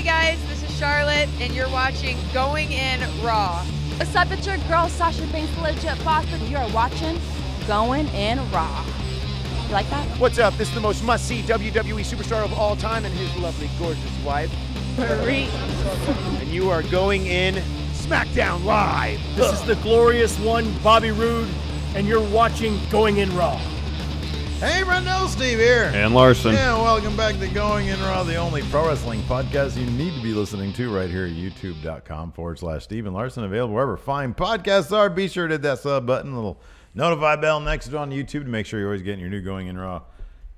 Hey guys, this is Charlotte, and you're watching Going In Raw. What's up, it's your girl Sasha Banks, legit boss, and you're watching Going In Raw. You like that? What's up? This is the most must-see WWE superstar of all time and his lovely, gorgeous wife, Marie. and you are going in SmackDown Live. This is the glorious one, Bobby Roode, and you're watching Going In Raw. Hey, Brendel, Steve here. And Larson. Yeah, welcome back to Going In Raw, the only pro wrestling podcast you need to be listening to right here at youtube.com/Steve and Larson. Available wherever fine podcasts are. Be sure to hit that sub button, little notify bell next to it on YouTube to make sure you're always getting your new Going In Raw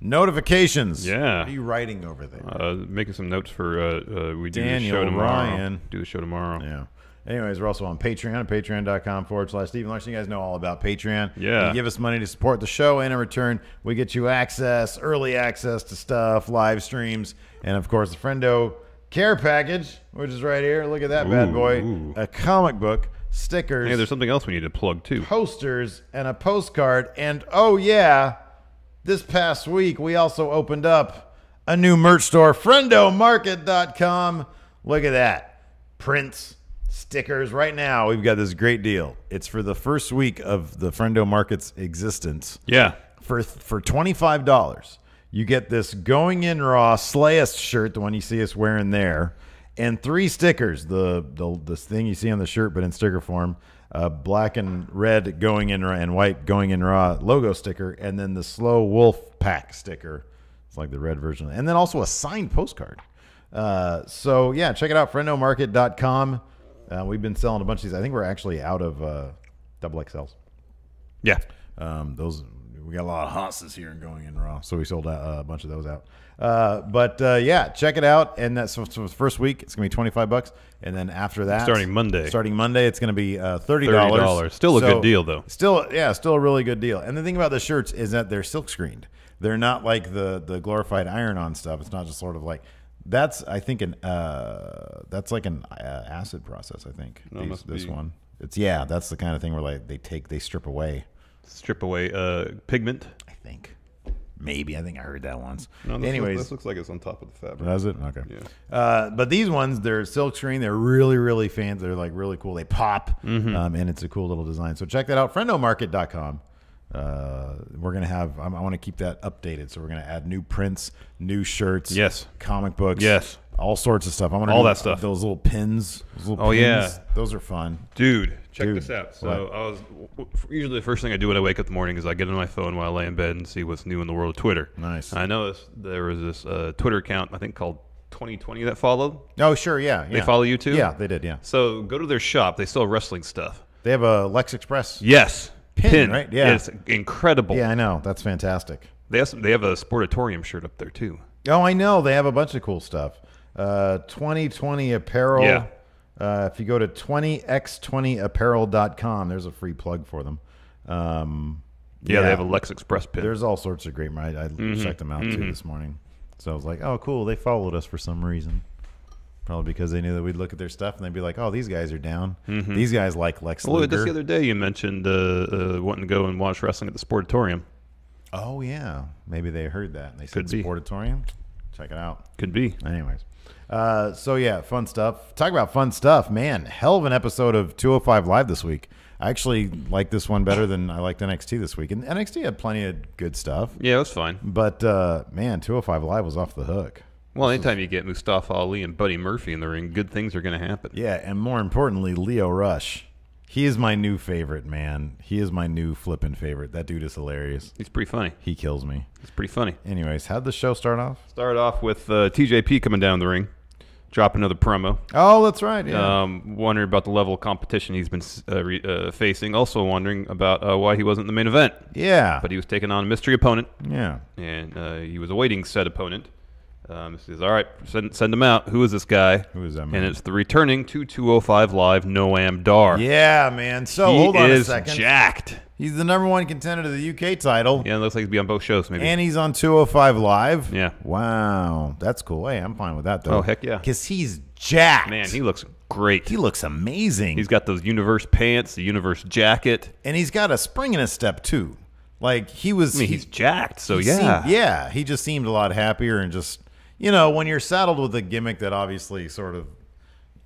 notifications. Yeah. What are you writing over there? Making some notes for we do Daniel the show tomorrow. Ryan. Do the show tomorrow. Yeah. Anyways, we're also on Patreon at patreon.com/Steve and Larson. You guys know all about Patreon. Yeah. You give us money to support the show, and in return, we get you early access to stuff, live streams, and of course, the Friendo Care Package, which is right here. Look at that bad boy. Ooh. A comic book, stickers, Hey, there's something else we need to plug too. posters, and a postcard. And oh yeah, this past week, we also opened up a new merch store, FriendoMarket.com. Look at that. Prints. Stickers. Right now, we've got this great deal. It's for the first week of the Friendo Market's existence. Yeah. For $25, you get this Going In Raw Slay Us shirt, the one you see us wearing there, and 3 stickers. The thing you see on the shirt, but in sticker form. Black and red Going In Raw and white Going In Raw logo sticker, and then the Slow Wolf Pack sticker. It's like the red version. And then also a signed postcard. So, yeah, check it out, FriendoMarket.com. We've been selling a bunch of these. I think we're actually out of double XLs. Yeah. Those we got a lot of hosses here and Going In Raw, so we sold a bunch of those out. But yeah, check it out. And that's for the first week. It's gonna be $25, and then after that, starting Monday, it's gonna be $30. Still a good deal though. Still a really good deal. And the thing about the shirts is that they're silk screened. They're not like the glorified iron-on stuff. It's not just sort of like. That's I think that's like an acid process. I think this one. That's the kind of thing where like they strip away pigment. I think maybe I heard that once. No, Anyways, this looks like it's on top of the fabric. Does it? Okay. Yeah. But these ones, they're silk screen. They're really really fancy. They're like really cool. They pop, and it's a cool little design. So check that out. FriendoMarket.com. We're gonna have. I want to keep that updated, so we're gonna add new prints, new shirts, yes, comic books, yes, all sorts of stuff. I want all that stuff. Those little pins. Yeah, those are fun, dude. Check this out. So usually the first thing I do when I wake up in the morning is I get on my phone while I lay in bed and see what's new in the world of Twitter. Nice. I noticed there was this Twitter account I think called 2020 that followed. Oh sure, yeah. They follow you too? Yeah, they did. Yeah. So go to their shop. They sell wrestling stuff. They have a Lex Express. Yes. Pin, right? Yeah. It's incredible. Yeah, I know. That's fantastic. They have a Sportatorium shirt up there, too. Oh, I know. They have a bunch of cool stuff. 2020 apparel. Yeah. If you go to 20x20apparel.com, there's a free plug for them. They have a Lex Express pin. There's all sorts of great. I checked them out, too, this morning. So I was like, oh, cool. They followed us for some reason. Probably because they knew that we'd look at their stuff and they'd be like, "Oh, these guys are down. These guys like Lex Luger." Well, just the other day you mentioned wanting to go and watch wrestling at the Sportatorium. Oh yeah, maybe they heard that and they said Could be. Sportatorium. Check it out. Could be. Anyways, so yeah, fun stuff. Talk about fun stuff, man. Hell of an episode of 205 Live this week. I actually like this one better than I liked NXT this week, and NXT had plenty of good stuff. Yeah, it was fine. But man, 205 Live was off the hook. Well, anytime you get Mustafa Ali and Buddy Murphy in the ring, good things are going to happen. Yeah, and more importantly, Leo Rush. He is my new favorite, man. He is my new flippin' favorite. That dude is hilarious. He's pretty funny. He kills me. He's pretty funny. Anyways, how'd the show start off? Started off with TJP coming down the ring, drop another promo. Oh, that's right. Yeah. Wondering about the level of competition he's been facing. Also wondering about why he wasn't in the main event. Yeah. But he was taking on a mystery opponent. Yeah. And he was awaiting said opponent. He says, all right, send him out. Who is this guy? Who is that man? And it's the returning to 205 Live, Noam Dar. Yeah, man. So he hold on a is second. Jacked. He's the #1 contender to the UK title. Yeah, it looks like he'll be on both shows maybe. And he's on 205 Live. Yeah. Wow. That's cool. Hey, I'm fine with that, though. Oh, heck yeah. Because he's jacked. Man, he looks great. He looks amazing. He's got those Universe pants, the Universe jacket. And he's got a spring in his step, too. Like, he was... I mean, he's jacked, so he yeah. he just seemed a lot happier and just... when you're saddled with a gimmick that obviously sort of,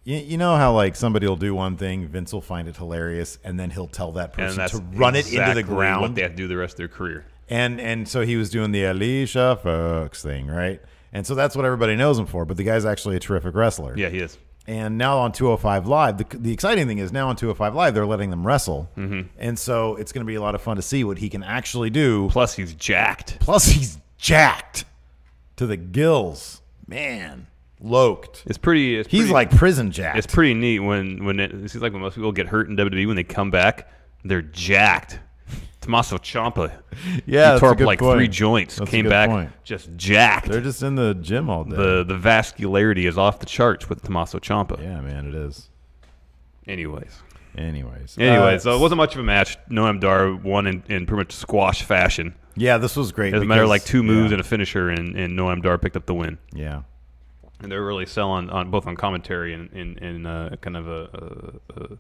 you know how like somebody will do one thing, Vince will find it hilarious, and then he'll tell that person to run it into the ground. What they have to do the rest of their career. And so he was doing the Alicia Fox thing, right? And so that's what everybody knows him for. But the guy's actually a terrific wrestler. Yeah, he is. And now on 205 Live, the exciting thing is now on 205 Live, they're letting them wrestle. Mm-hmm. And so it's going to be a lot of fun to see what he can actually do. Plus, he's jacked. To the gills. Man. Loked. He's like prison jacked. It's pretty neat when it seems like when most people get hurt in WWE, when they come back, they're jacked. Tommaso Ciampa, he tore up like 3 joints, came back just jacked. They're just in the gym all day. The vascularity is off the charts with Tommaso Ciampa. Yeah, man, it is. Anyways, so it wasn't much of a match. Noam Dar won in pretty much squash fashion. Yeah, this was great. It was a matter of like 2 moves and a finisher, and Noam Dar picked up the win. Yeah. And they're really selling on both on commentary and kind of a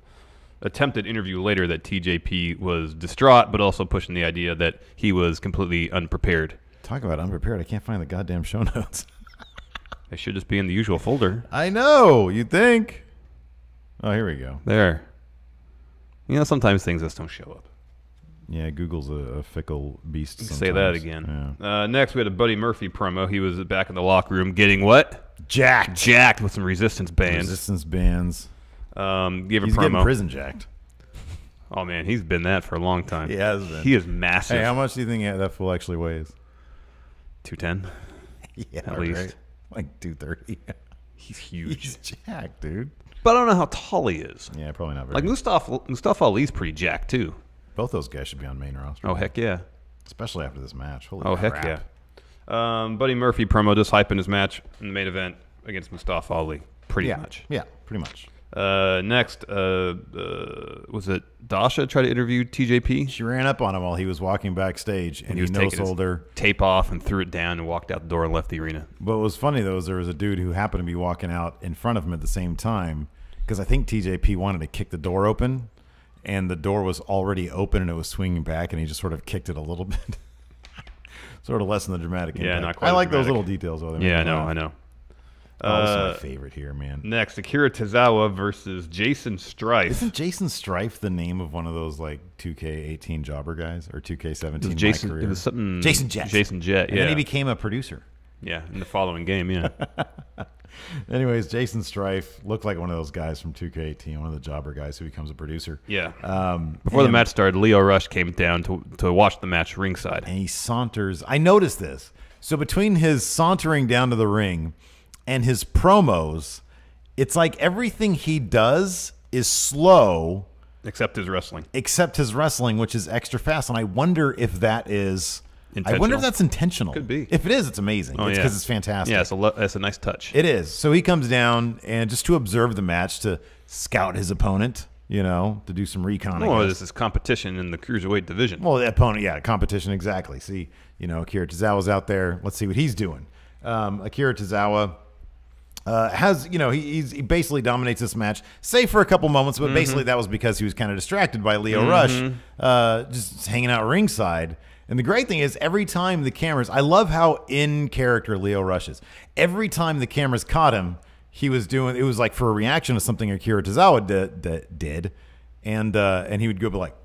attempted interview later that TJP was distraught, but also pushing the idea that he was completely unprepared. Talk about unprepared. I can't find the goddamn show notes. They should just be in the usual folder. I know. You'd think. Oh, here we go. There. Sometimes things just don't show up. Yeah, Google's a fickle beast. Say that again. Yeah. Next, we had a Buddy Murphy promo. He was back in the locker room getting what? Jacked with some resistance bands. Gave a promo. Getting prison jacked. Oh, man, he's been that for a long time. He has been. He is massive. Hey, how much do you think that fool actually weighs? 210? Yeah, at least. Right. Like 230. He's huge. He's jacked, dude. But I don't know how tall he is. Yeah, probably not very. Like Mustafa Ali's pretty jacked, too. Both those guys should be on main roster. Oh, heck yeah. Especially after this match. Holy crap. Heck yeah. Buddy Murphy promo just hyping his match in the main event against Mustafa Ali. Pretty much. Yeah, pretty much. Next, was it Dasha tried to interview TJP? She ran up on him while he was walking backstage, and he was taking his tape off and threw it down and walked out the door and left the arena. But what was funny, though, is there was a dude who happened to be walking out in front of him at the same time, because I think TJP wanted to kick the door open, and the door was already open and it was swinging back, and he just sort of kicked it a little bit. Sort of lessen the dramatic impact. Yeah, not quite. I like those little details. Yeah, I know. Oh, this is my favorite here, man. Next, Akira Tozawa versus Jason Strife. Isn't Jason Strife the name of one of those like 2K18 jobber guys or 2K17? Jason, it was something. Jason Jet. Yeah. And then he became a producer. Yeah, in the following game, yeah. Anyways, Jason Strife looked like one of those guys from 2K18, one of the jobber guys who becomes a producer. Yeah. Before the match started, Leo Rush came down to watch the match ringside. And he saunters. I noticed this. So between his sauntering down to the ring and his promos, it's like everything he does is slow. Except his wrestling. Which is extra fast. And I wonder if that is... I wonder if that's intentional. Could be. If it is, it's amazing. Oh, it's because it's fantastic. Yeah, it's a nice touch. It is. So he comes down and just to observe the match, to scout his opponent, to do some recon. Well, this is competition in the cruiserweight division. Well, the opponent, competition, exactly. See, Akira Tozawa's out there. Let's see what he's doing. Akira Tozawa has, he basically dominates this match, save for a couple moments, but basically that was because he was kind of distracted by Leo Rush, just hanging out ringside. And the great thing is, every time the cameras, I love how in character Leo Rush is. Every time the cameras caught him, he was doing, it was like for a reaction to something Akira Tozawa did. And he would go like,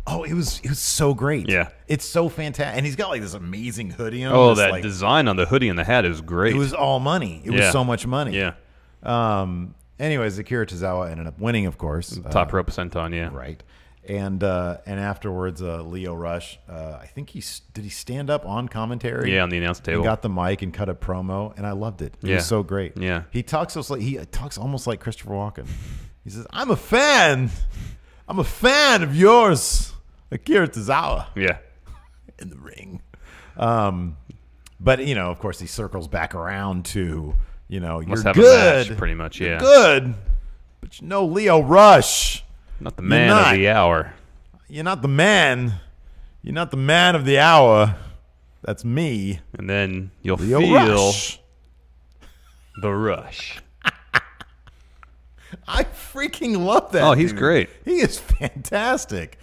oh, it was so great. Yeah. It's so fantastic. And he's got like this amazing hoodie on. Oh, that design on the hoodie and the hat is great. It was all money. It was so much money. Yeah. Anyways, Akira Tozawa ended up winning, of course. Top rope senton, yeah. Right. And afterwards, Leo Rush, I think he stand up on commentary. Yeah, on the announce table. He got the mic and cut a promo, and I loved it. It was so great. Yeah. He talks almost like Christopher Walken. He says, "I'm a fan of yours, Akira Tozawa." Yeah. In the ring. But of course, he circles back around to. You're good. Match, pretty much, yeah. You're good, but Leo Rush. Not the man of the hour. You're not the man. You're not the man of the hour. That's me. And then you'll Leo feel Rush. the rush. I freaking love that. Oh, he's dude. great. He is fantastic.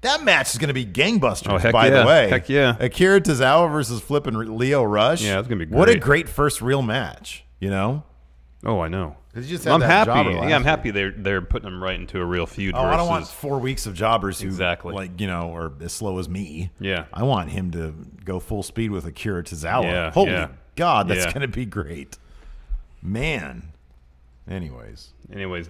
That match is going to be gangbusters, Oh, heck by yeah. the way. Heck yeah. Akira Tozawa versus flipping Leo Rush. Yeah, it's going to be What a great. great first real match, you know? Oh, I know. 'Cause you just had I'm that happy. jobber Yeah, last I'm happy they're putting him right into a real feud. Oh, I don't want versus- 4 weeks of jobbers who, Exactly. like, you know, are as slow as me. Yeah. I want him to go full speed with Akira Tozawa. Yeah, Holy yeah. God, that's Yeah. going to be great. Man. Anyways.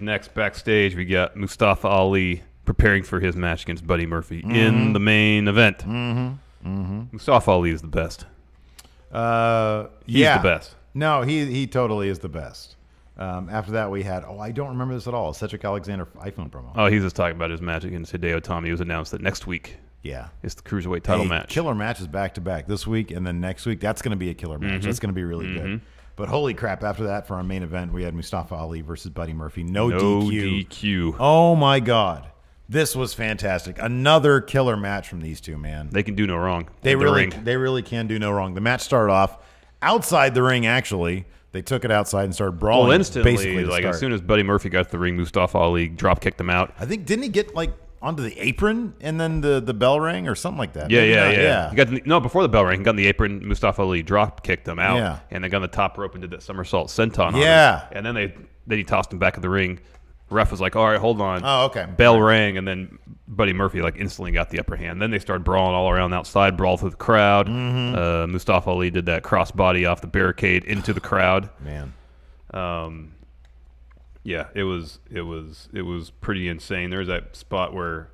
Next backstage, we got Mustafa Ali preparing for his match against Buddy Murphy in the main event. Mustafa Ali is the best. He's the best. No, he totally is the best. After that, we had, I don't remember this at all, Cedric Alexander iPhone promo. Oh, he's just talking about his match against Hideo Itami. It was announced that next week Yeah. is the Cruiserweight title Hey, match. Killer matches back to back this week, and then next week, that's going to be a killer match. That's going to be really good. But holy crap, after that, for our main event, we had Mustafa Ali versus Buddy Murphy. No DQ. Oh, my God. This was fantastic. Another killer match from these two, man. They can do no wrong. They in the really, ring. they really can do no wrong. The match started off outside the ring, actually. They took it outside and started brawling. Well, instantly, basically to like start. as soon as Buddy Murphy got to the ring, Mustafa Ali drop kicked him out. I think, didn't he get, like, onto the apron and then the bell rang or something like that? Yeah, Maybe yeah. not. He got no before the bell rang. He got in the apron. Mustafa Ali drop kicked him out. Yeah. And then got on the top rope and did that somersault senton. On Yeah. him. And then he tossed him back in the ring. Ref was like, "All right, hold on." Oh, okay. Bell rang, and then Buddy Murphy like instantly got the upper hand. Then they started brawling all around outside, brawl through the crowd. Mustafa Ali did that crossbody off the barricade into the crowd. Man. Yeah, it was pretty insane. There's that spot where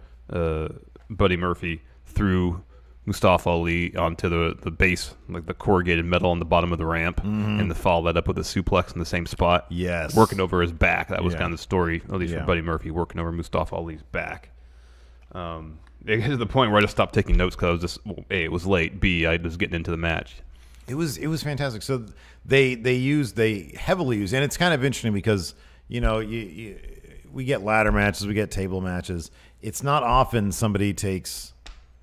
Buddy Murphy threw Mustafa Ali onto the base, like the corrugated metal on the bottom of the ramp, and to follow that up with a suplex in the same spot. Yes. Working over his back. That was Yeah. kind of the story, at least Yeah. for Buddy Murphy, working over Mustafa Ali's back. It got to the point where I just stopped taking notes because I was just, A, it was late, B, I was getting into the match. It was fantastic. So they heavily use, and it's kind of interesting because we get ladder matches, we get table matches. It's not often somebody takes,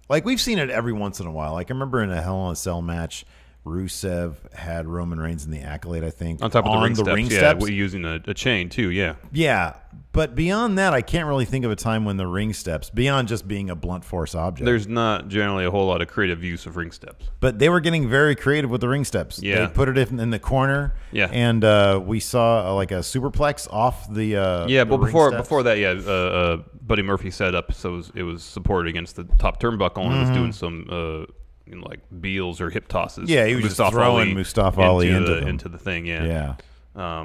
like we've seen it every once in a while. Like I remember in a Hell in a Cell match, Rusev had Roman Reigns in the Accolade, I think, On top of the ring steps, yeah, steps. we're using a chain too, yeah. Yeah, but beyond that, I can't really think of a time when the ring steps, beyond just being a blunt force object. There's not generally a whole lot of creative use of ring steps. But they were getting very creative with the ring steps. Yeah. They put it in the corner. Yeah. And we saw like a superplex off the Yeah, the but ring steps. before that, yeah, Buddy Murphy set up so it was supported against the top turnbuckle and was doing some like Beals or hip tosses. Yeah, he was just throwing Mustafa Ali into the thing. Yeah. Yeah.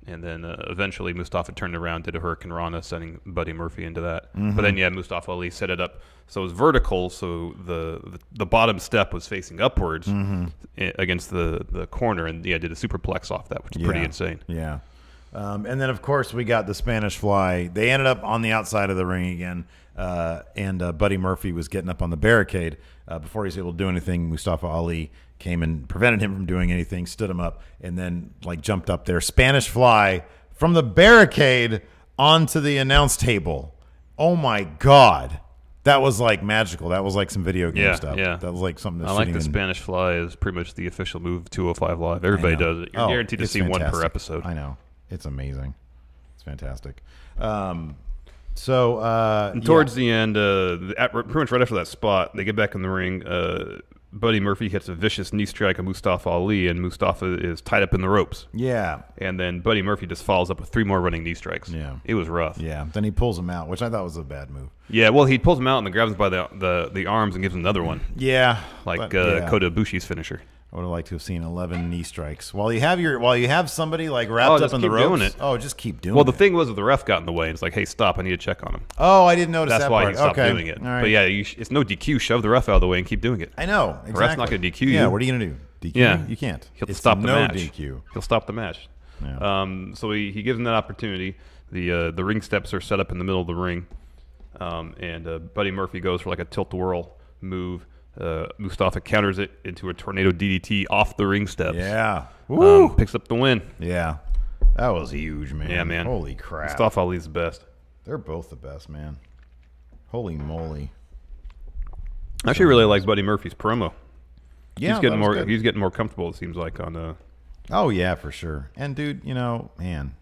And then eventually Mustafa turned around, did a Hurricane Rana, sending Buddy Murphy into that. But then Mustafa Ali set it up so it was vertical, so the bottom step was facing upwards against the corner, and did a superplex off that, which is pretty insane. Yeah. And then, of course, we got the Spanish Fly. They ended up on the outside of the ring again, and Buddy Murphy was getting up on the barricade. Before he was able to do anything, Mustafa Ali came and prevented him from doing anything, stood him up, and then jumped up there. Spanish Fly from the barricade onto the announce table. Oh, my God. That was magical. That was some video game stuff. Yeah. That was something that's I like shooting the in. Spanish Fly is pretty much the official move of 205 Live. Everybody I know. does it. You're guaranteed to it's see one per fantastic. episode. I know. It's amazing. It's fantastic. And towards the end, pretty much right after that spot, they get back in the ring. Buddy Murphy hits a vicious knee strike of Mustafa Ali, and Mustafa is tied up in the ropes. Yeah. And then Buddy Murphy just follows up with 3 more running knee strikes. Yeah. It was rough. Yeah. Then he pulls him out, which I thought was a bad move. Yeah, well, he pulls him out and then grabs him by the arms and gives him another one, Yeah. like but, yeah. Kota Ibushi's finisher. I would have liked to have seen 11 knee strikes. While you have somebody wrapped just up in the keep ropes. doing it. Oh, just keep doing it. Well, the thing was, the ref got in the way, and it's like, hey, stop, I need to check on him. Oh, I didn't notice That's that why part. he stopped Okay. doing it. All right. But yeah, it's no DQ. Shove the ref out of the way and keep doing it. I know. Exactly. The ref's not going to DQ you. Yeah, what are you going to do? DQ? Yeah. You can't. He'll It's stop the no match. DQ. He'll stop the match. Yeah. So he gives him that opportunity. The ring steps are set up in the middle of the ring, and Buddy Murphy goes for a tilt-a-whirl move. Mustafa counters it into a tornado DDT off the ring steps. Yeah. Woo. Picks up the win. Yeah. That was huge, man. Yeah, man. Holy crap. Mustafa Ali's the best. They're both the best, man. Holy moly. I actually really like Buddy Murphy's promo. Yeah, he's getting that was more. good. He's getting more comfortable. It seems like on. Oh, yeah, for sure. And, dude, man,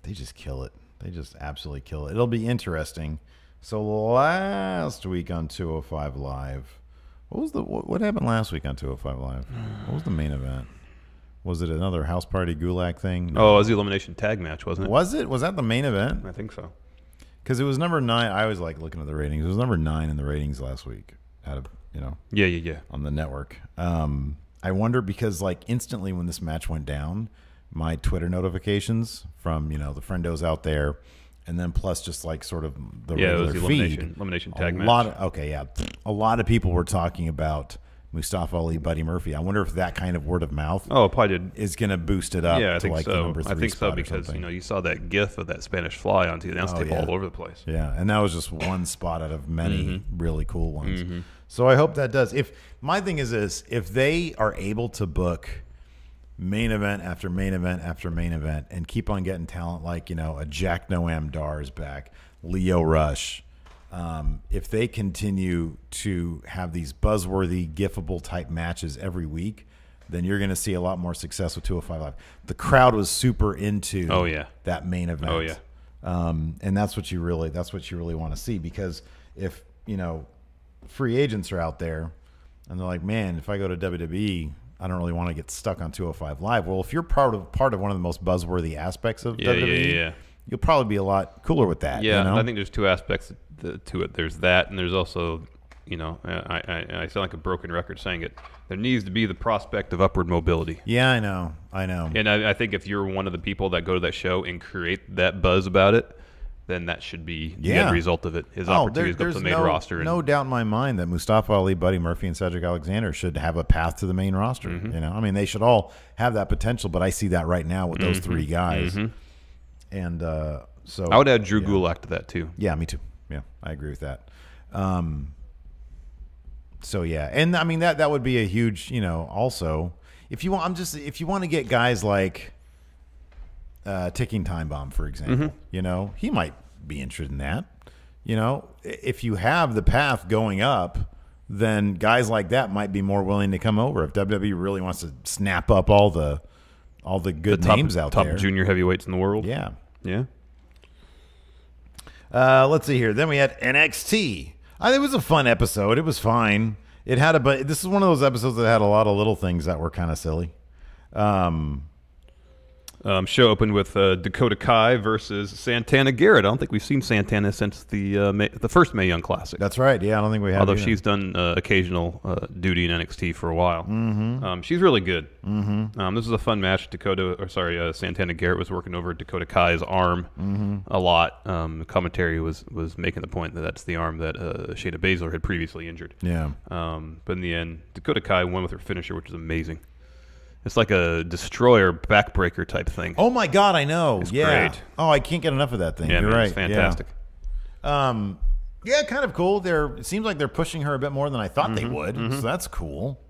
they just kill it. They just absolutely kill it. It'll be interesting So last week on 205 Live, what happened last week on 205 Live? What was the main event? Was it another house party gulag thing? No. Oh, it was the elimination tag match, wasn't it? Was it? Was that the main event? I think so. Because it was number 9. I was like looking at the ratings. It was number 9 in the ratings last week. Out of Yeah. on the network. I wonder because like instantly when this match went down, my Twitter notifications from the friendos out there, and then plus just like sort of the regular it was the feed. elimination tag match. A lot of people were talking about Mustafa Ali, Buddy Murphy. I wonder if that kind of word of mouth Oh, it probably did. is going to boost it up Yeah, I to think like so. the number 3 I think so spot or because something. you saw that GIF of that Spanish fly on the announce table yeah. all over the place. Yeah, and that was just one spot out of many really cool ones. So I hope that does. If my thing is this, if they are able to book main event after main event after main event and keep on getting talent like a Jack Noam Dar is back, Leo Rush, if they continue to have these buzzworthy, gifable type matches every week, then you're going to see a lot more success with 205 Live. The crowd was super into that main event. Oh, yeah. And that's what you really want to see, because if free agents are out there and they're like, man, if I go to WWE, I don't really want to get stuck on 205 Live. Well, if you're part of one of the most buzzworthy aspects of WWE, you'll probably be a lot cooler with that. Yeah, I think there's two aspects to it. There's that, and there's also, I sound like a broken record saying it. There needs to be the prospect of upward mobility. Yeah, I know. And I think if you're one of the people that go to that show and create that buzz about it, then that should be the end result of it. His opportunity to go to the main roster. No doubt in my mind that Mustafa Ali, Buddy Murphy, and Cedric Alexander should have a path to the main roster. I mean, they should all have that potential, but I see that right now with those 3 guys. And so I would add Drew Gulak to that too. Yeah, me too. Yeah, I agree with that. So yeah, and I mean that would be a huge, also if you want, if you want to get guys like Ticking Time Bomb, for example, he might be interested in that. If you have the path going up, then guys like that might be more willing to come over. If WWE really wants to snap up all the good names out there, top junior heavyweights in the world. Yeah. Let's see here. Then we had NXT. I think it was a fun episode. It was fine. It had but this is one of those episodes that had a lot of little things that were kind of silly. Show opened with Dakota Kai versus Santana Garrett. I don't think we've seen Santana since the first Mae Young Classic. That's right. Yeah, I don't think we have. Although she's done occasional duty in NXT for a while. She's really good. This was a fun match. Santana Garrett was working over Dakota Kai's arm a lot. The commentary was making the point that that's the arm that Shayna Baszler had previously injured. Yeah. But in the end, Dakota Kai won with her finisher, which is amazing. It's like a destroyer backbreaker type thing. Oh my God, I know. It's great. Oh, I can't get enough of that thing. Yeah, You're right. It's fantastic. Yeah, kind of cool. It seems like they're pushing her a bit more than I thought they would. So that's cool.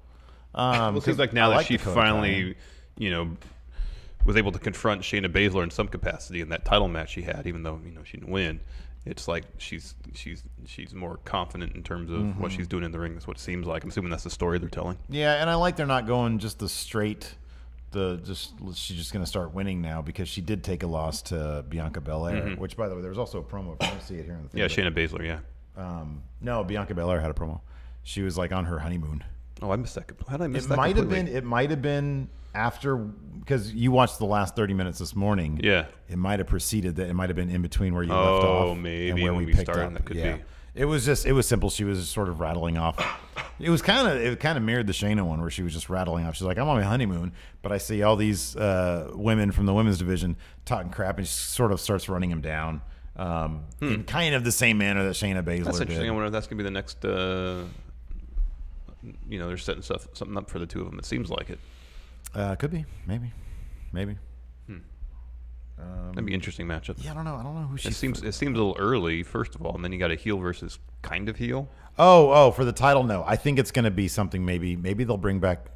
It seems like now that she finally, was able to confront Shayna Baszler in some capacity in that title match she had, even though she didn't win. It's like she's more confident in terms of what she's doing in the ring. That's what it seems like. I'm assuming that's the story they're telling. Yeah, and I like they're not going just the straight. She's just going to start winning now, because she did take a loss to Bianca Belair, which, by the way, there was also a promo. If you don't see it here in the thing. Yeah, Shayna Baszler. Yeah. No, Bianca Belair had a promo. She was like on her honeymoon. Oh, I missed that. How did I miss that? It might have been after, because you watched the last 30 minutes this morning. Yeah. It might have preceded that. It might have been in between where you left off. Oh, maybe and where when we we picked started, up. that could be. It was simple. She was sort of rattling off. It kind of mirrored the Shayna one, where she was just rattling off. She's like, I'm on my honeymoon, but I see all these women from the women's division talking crap, and she sort of starts running them down in kind of the same manner that Shayna Baszler That's interesting. did. I wonder if that's going to be the next. They're setting something up for the two of them. It seems like it. Could be, maybe. That'd be an interesting matchup. Yeah, I don't know who she. It seems a little early, first of all, and then you got a heel versus kind of heel. Oh, for the title, no. I think it's going to be something. Maybe they'll bring back.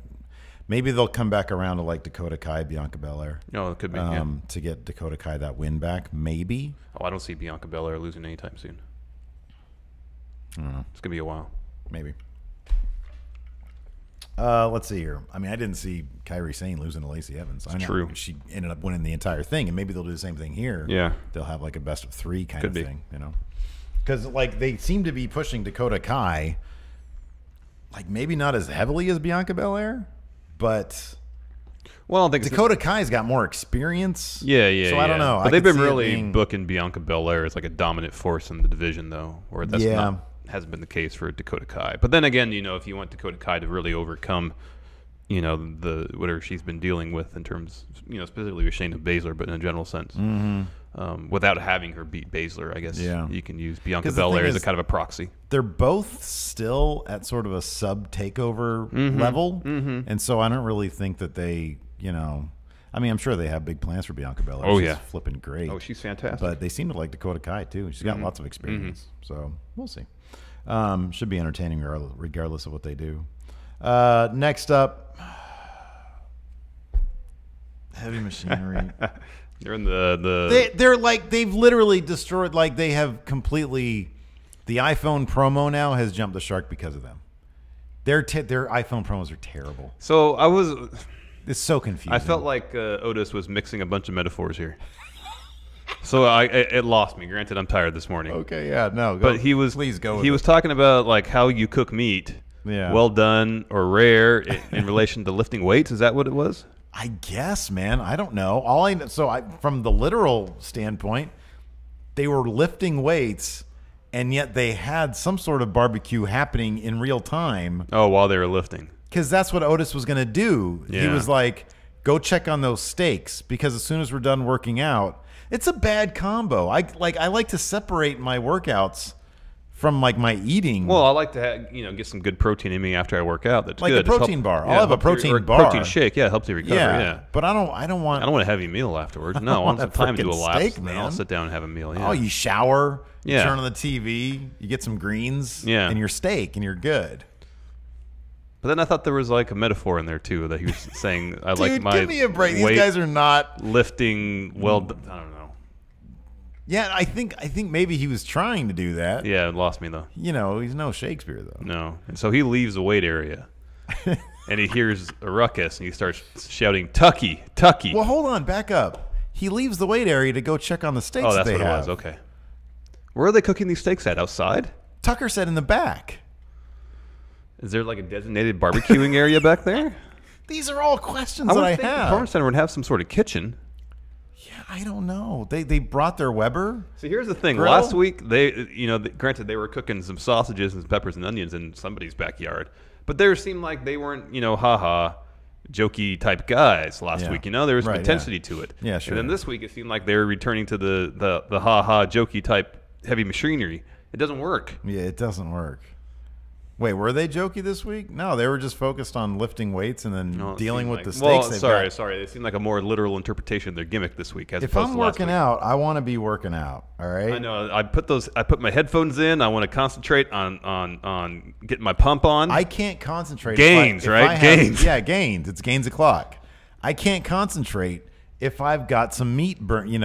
Maybe they'll come back around to like Dakota Kai, Bianca Belair. No, it could be to get Dakota Kai that win back. Maybe. Oh, I don't see Bianca Belair losing anytime soon. I don't know. It's gonna be a while. Maybe. Let's see here. I mean, I didn't see Kairi Sane losing to Lacey Evans. I know true. She ended up winning the entire thing, and maybe they'll do the same thing here. Yeah. They'll have like a best of 3 kind of thing, Because like they seem to be pushing Dakota Kai, like maybe not as heavily as Bianca Belair, but Well, I don't think Dakota Kai's got more experience. Yeah. So I don't know. But they've been really booking Bianca Belair as like a dominant force in the division, though, or that's not hasn't been the case for Dakota Kai. But then again, if you want Dakota Kai to really overcome, the whatever she's been dealing with in terms, specifically with Shayna Baszler, but in a general sense, without having her beat Baszler, I guess you can use Bianca Belair as a kind of a proxy. They're both still at sort of a sub takeover level, and so I don't really think that they, I mean, I'm sure they have big plans for Bianca Belair. Oh, she's flipping great. Oh, she's fantastic. But they seem to like Dakota Kai too. She's got lots of experience, so we'll see. Should be entertaining regardless of what they do. Next up, Heavy Machinery. They're in the They're like they've literally destroyed. Like they have completely. The iPhone promo now has jumped the shark because of them. Their iPhone promos are terrible. So It's so confusing. I felt like Otis was mixing a bunch of metaphors here. So it lost me. Granted, I'm tired this morning. Okay, yeah, no. But he was talking about like how you cook meat. Yeah. Well done or rare in relation to lifting weights. Is that what it was? I guess, man. I don't know. From the literal standpoint, they were lifting weights, and yet they had some sort of barbecue happening in real time. Oh, while they were lifting. Because that's what Otis was going to do. Yeah. He was like, go check on those steaks, because as soon as we're done working out, it's a bad combo. I like to separate my workouts from like my eating. Well, I like to get some good protein in me after I work out. That's like good. a protein bar. I'll have a protein bar. Protein shake. Yeah, it helps you recover. Yeah. But I don't want a heavy meal afterwards. No, I want some time to do a lap. Steak, Then man. I'll sit down and have a meal. Yeah. Oh, you shower. You Yeah. turn on the TV. You get some greens. Yeah. And your steak, and you're good. But then I thought there was like a metaphor in there too that he was saying. I like Dude, my give me a break. weight These guys are not lifting. Well, I don't know. Yeah, I think maybe he was trying to do that. Yeah, it lost me though. He's no Shakespeare though. No, and so he leaves the weight area, and he hears a ruckus, and he starts shouting, "Tucky, Tucky!" Well, hold on, back up. He leaves the weight area to go check on the steaks. Oh, that's they what have. it was. Okay, where are they cooking these steaks at? Outside? Tucker said in the back. Is there like a designated barbecuing area back there? These are all questions I that would I think the have. Performance Center would have some sort of kitchen. Yeah, I don't know. They brought their Weber. So here's the thing. Grill? Last week, granted, they were cooking some sausages and peppers and onions in somebody's backyard, but there seemed like they weren't, haha, jokey type guys last Yeah. week. There was Right, intensity to it. Yeah, sure. And then this week, it seemed like they were returning to the haha, jokey type heavy machinery. It doesn't work. Yeah, it doesn't work. Wait, were they jokey this week? No, they were just focused on lifting weights and then No, it dealing seemed with like, the steaks. Well, they've sorry. got. It seemed like a more literal interpretation of their gimmick this week. As If opposed I'm to last working week. out, I want to be working out. All right. I know. I put my headphones in. I want to concentrate on getting my pump on. I can't concentrate. Gains, right? Gains. Yeah, gains. It's gains o'clock. I can't concentrate if I've got some meat grilling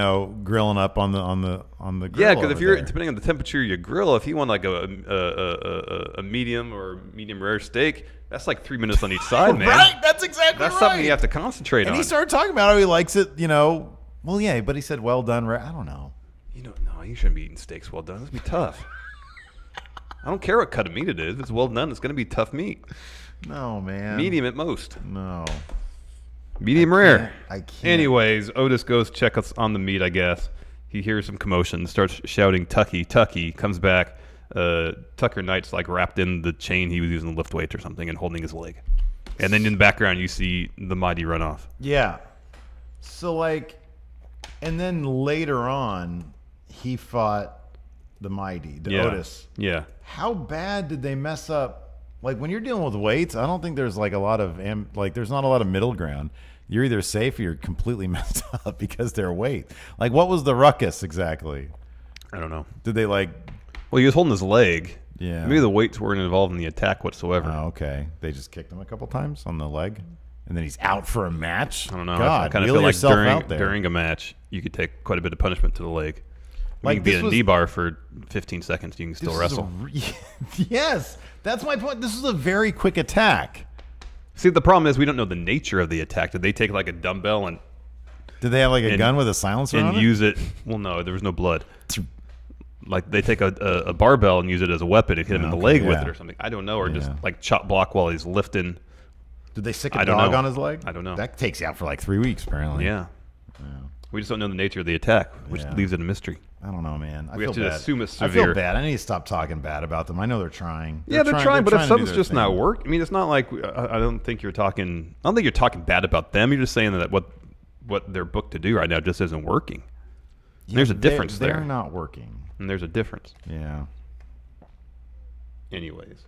up on the grill. Yeah, because if over you're there. depending on the temperature of your grill, if you want like a medium or medium rare steak, that's like 3 minutes on each side, man. Right? That's exactly That's right. something you have to concentrate And on. he started talking about how he likes it. Well, yeah, but he said well done. I don't know. No, you shouldn't be eating steaks well done. It's gonna be tough. I don't care what cut of meat it is. If it's well done, it's gonna be tough meat. No, man. Medium at most. No. Medium rare. I can't. Anyways, Otis goes check us on the meat, I guess. He hears some commotion, starts shouting, Tucky, Tucky, comes back. Tucker Knight's like wrapped in the chain he was using to lift weights or something and holding his leg. And then in the background, you see the Mighty run off. Yeah. So, and then later on, he fought the Mighty, Otis. Yeah. How bad did they mess up? Like, when you're dealing with weights, I don't think there's like a lot of, there's not a lot of middle ground. You're either safe or you're completely messed up because they're weight. Like, what was the ruckus exactly? I don't know. Did they Well, he was holding his leg. Yeah. Maybe the weights weren't involved in the attack whatsoever. Oh, okay. They just kicked him a couple times on the leg, and then he's out for a match. I don't know. God, I kind of wheel feel like yourself out there. during a match, you could take quite a bit of punishment to the leg. Like, you can be this in a was- knee bar for 15 seconds. You can still This wrestle. is yes, that's my point. This was a very quick attack. See, the problem is we don't know the nature of the attack. Did they take like a dumbbell and Did they have like a gun with a silencer on and it? use it? Well, no, there was no blood. like they take a barbell and use it as a weapon and hit him in the leg with it or something. I don't know, or just like chop block while he's lifting. Did they sick a dog on his leg? I don't know. That takes you out for like 3 weeks, apparently. Yeah. We just don't know the nature of the attack, which leaves it a mystery. I don't know, man. We have to assume it's I severe. feel bad. I need to stop talking bad about them. I know they're trying. They're trying, but if something's just thing. not working, I mean, it's not like I don't think you're talking. I don't think you're talking bad about them. You're just saying that what they're booked to do right now just isn't working. Yeah, there's a difference there. They're not working. And there's a difference. Yeah. Anyways.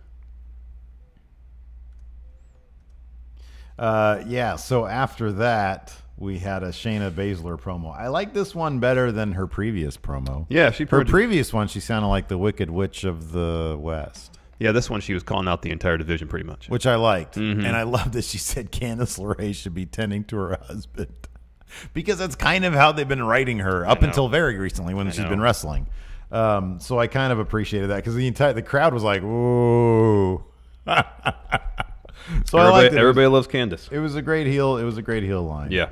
So after that, we had a Shayna Baszler promo. I like this one better than her previous promo. Yeah, her previous one, she sounded like the Wicked Witch of the West. Yeah, this one she was calling out the entire division pretty much. Which I liked. Mm-hmm. And I loved that she said Candice LeRae should be tending to her husband. Because that's kind of how they've been writing her up until very recently when she's been wrestling. So I kind of appreciated that because the crowd was like, "Whoa!" So everybody loves Candice. It was a great heel. It was a great heel line. Yeah.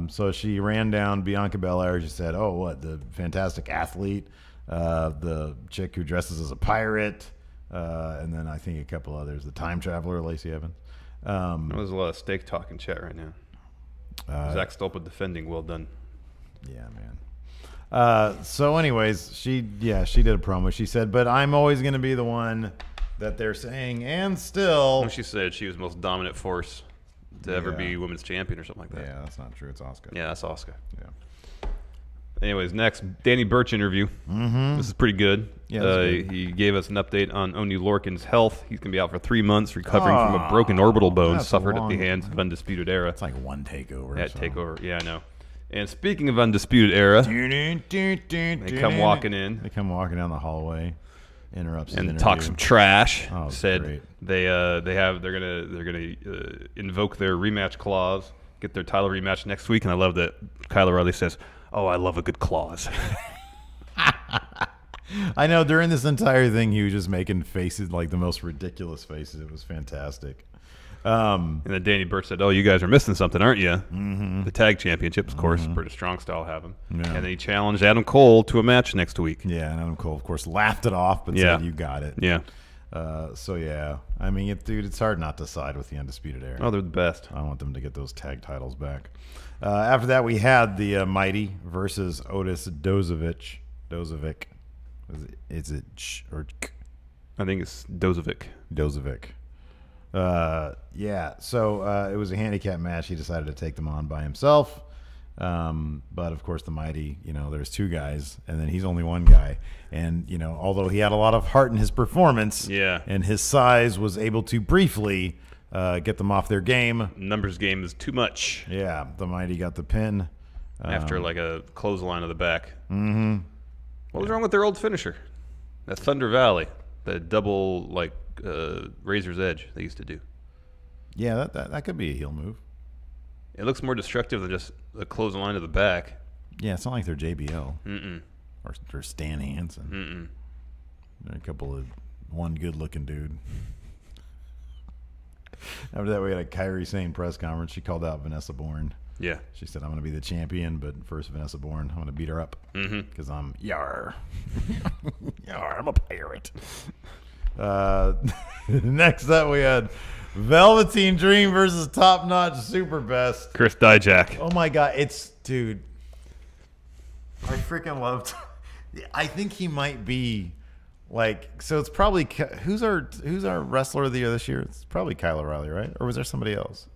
So she ran down Bianca Belair. She said, "Oh, what the fantastic athlete, the chick who dresses as a pirate, and then I think a couple others, the time traveler, Lacey Evans." There's a lot of steak talk in chat right now. Zach Stolpa defending. Well done. Yeah, man. So anyways, she did a promo. She said, but I'm always going to be the one that they're saying, and still. Well, she said she was the most dominant force to ever be women's champion or something like that. Yeah, that's not true. It's Asuka. Yeah, that's Asuka. Yeah. Anyways, next, Danny Burch interview. Mm-hmm. This is pretty good. Yeah, he gave us an update on Oney Lorcan's health. He's going to be out for 3 months, recovering from a broken orbital bone suffered at the hands of Undisputed Era. It's like one takeover. Takeover. Yeah, I know. And speaking of Undisputed Era, they come walking in. They come walking down the hallway, interrupts and talk some trash. Oh, said great. they're gonna invoke their rematch clause, get their title rematch next week. And I love that Kyle O'Reilly says, "Oh, I love a good clause." I know. During this entire thing, he was just making faces, like the most ridiculous faces. It was fantastic. And then Danny Burch said, "Oh, you guys are missing something, aren't you?" Mm-hmm. The tag championships, of course, British Strong Style have them. Yeah. And then he challenged Adam Cole to a match next week. Yeah, and Adam Cole, of course, laughed it off, but said, "You got it." Yeah. So yeah, I mean, dude, it's hard not to side with the Undisputed Era. Oh, they're the best. I want them to get those tag titles back. After that, we had the Mighty versus Otis Dozovic. Is it ch or k? I think it's Dozovic. So it was a handicap match. He decided to take them on by himself. But of course, the Mighty, there's two guys, and then he's only one guy. And, although he had a lot of heart in his performance, and his size was able to briefly get them off their game. Numbers game is too much. Yeah, the Mighty got the pin. After like a clothesline of the back. Mm-hmm. What was wrong with their old finisher? That Thunder Valley, the double Razor's Edge they used to do. Yeah, that could be a heel move. It looks more destructive than just a clothesline to the back. Yeah, it's not like they're JBL. Mm-mm. Or they're Stan Hansen. Mm-mm. They're a couple of one good-looking dude. After that, we had a Kairi Sane press conference. She called out Vanessa Bourne. Yeah. She said, "I'm going to be the champion, but first Vanessa Bourne, I'm going to beat her up because I'm yar. Yar, I'm a pirate." Next up, we had Velveteen Dream versus Top Notch Super Best. Chris Dijak. Oh my God, dude. I freaking loved. I think he might be so. It's probably who's our wrestler of the year this year? It's probably Kyle O'Reilly, right? Or was there somebody else?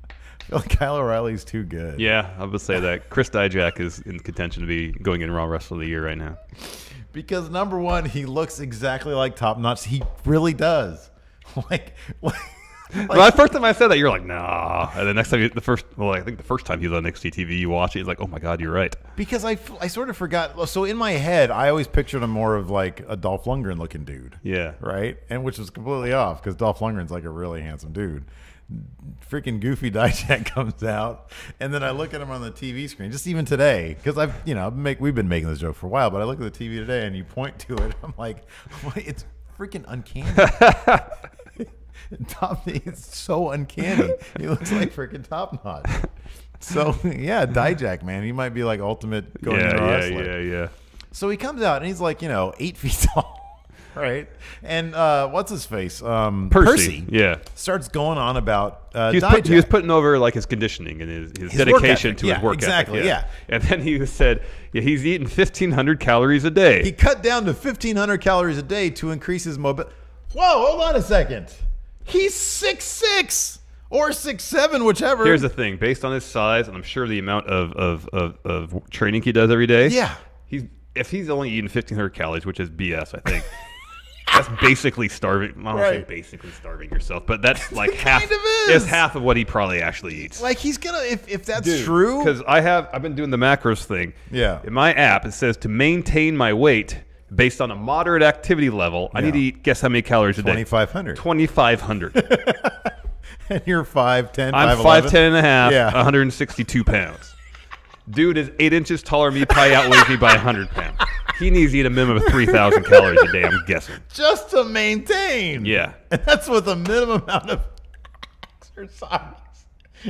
I feel like Kyle O'Reilly's too good. Yeah, I would say that. Chris Dijak is in contention to be going in Raw Wrestler of the Year right now. Because number one, he looks exactly like Top Notch. He really does. The first time I said that, you're like, nah. And the next time, I think the first time he was on NXT TV, you watch it, he's like, oh my God, you're right. Because I sort of forgot. So in my head, I always pictured him more of like a Dolph Lundgren looking dude. Yeah. Right? And which was completely off because Dolph Lundgren's like a really handsome dude. Freaking goofy Dijak comes out, and then I look at him on the TV screen, just even today, because we've been making this joke for a while, but I look at the TV today and you point to it, I'm like, it's freaking uncanny. It's so uncanny. He looks like freaking Top Notch. So yeah, Dijak, man, he might be like ultimate going wrestler. Yeah. So he comes out and he's like, 8 feet tall. Right. And what's his face? Percy. Yeah. Starts going on about he was putting over like his conditioning and his dedication to his work exactly, ethic. Yeah. And then he said, he's eating 1,500 calories a day. He cut down to 1,500 calories a day to increase his mobility. Whoa, hold on a second. He's 6'6". Or 6'7", whichever. Here's the thing: based on his size, and I'm sure the amount of training he does every day. Yeah. If he's only eating 1,500 calories, which is BS, I think. That's basically starving. I don't say basically starving yourself, but that's like half. Kind of is. It's half of what he probably actually eats. Like he's gonna, if that's true. Because I've been doing the macros thing. Yeah. In my app, it says to maintain my weight based on a moderate activity level, I need to eat. Guess how many calories a day? 2,500. 2,500. And you're 5'10". I'm 5'10" and a half. Yeah. 162 pounds. Dude is 8 inches taller than me. Probably outweighs me by 100 pounds. He needs to eat a minimum of 3,000 calories a day, I'm guessing. Just to maintain. Yeah. And that's with a minimum amount of exercise.